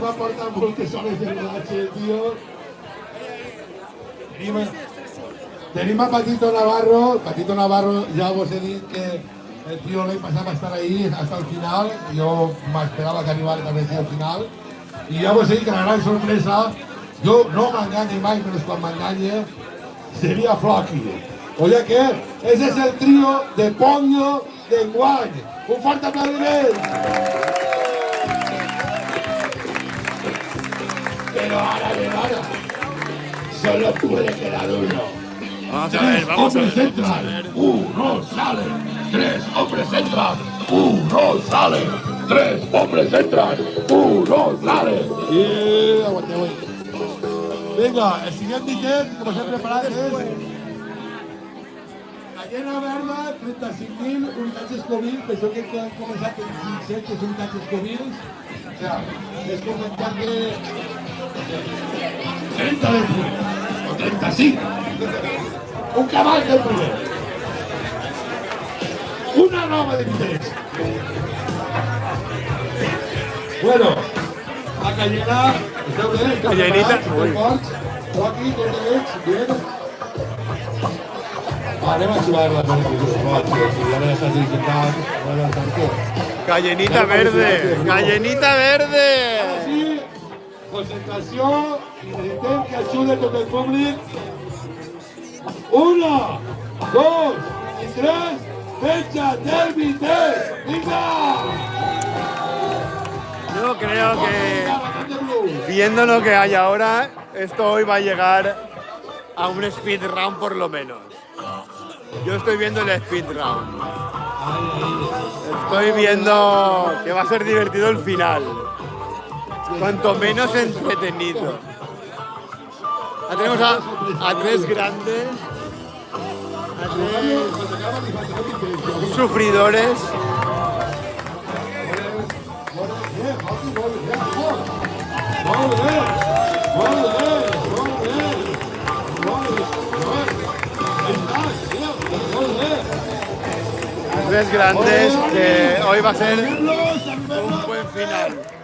va portar moltes hores de rodatge, tio. Tenim a Patito Navarro. Patito Navarro, ja vos he dit que el tio l'any passat va estar ahí hasta el final. Jo m'esperava que arribara també al final. I ja vos he dit que la gran sorpresa, jo no m'enganye mai, però quan m'enganye, seria Floki. O sea que ese es el trío de Ponyo de enguany. Un fuerte aplaudiment. Pero ahora, solo puede quedar uno. Vamos a ver, vamos a ver. Entran, uno sale, 3 hombres entran, uno sale, 3 hombres entran, uno sale. Y aguanteu. Venga, el siguiente tiquet, como siempre preparat, és Gallena verda, 35.000 unitats Scoville, penso que han començat en 500 unitats Scoville. O sea, és com un cap de 30 del primer, o 35. Un cavall del primer. Una nova de interès. Bueno, la Gallena, esteu bé? Gallenita. Aquí, contents, bien. Anem a jugar la ya estás diciendo, Gallenita verde, gallenita verde. Sí, concentració i necessitem que ajude tot el públic. 1, 2 y 3, fecha del Vitesse. ¡Venga! Yo creo que, viendo lo que hay ahora, esto hoy va a llegar a un speed round por lo menos. Yo estoy viendo el speed round. Estoy viendo que va a ser divertido el final. Cuanto menos entretenido. Ya tenemos a 3 grandes, a 3 sufridores. Tres grandes que hoy va a ser un buen final.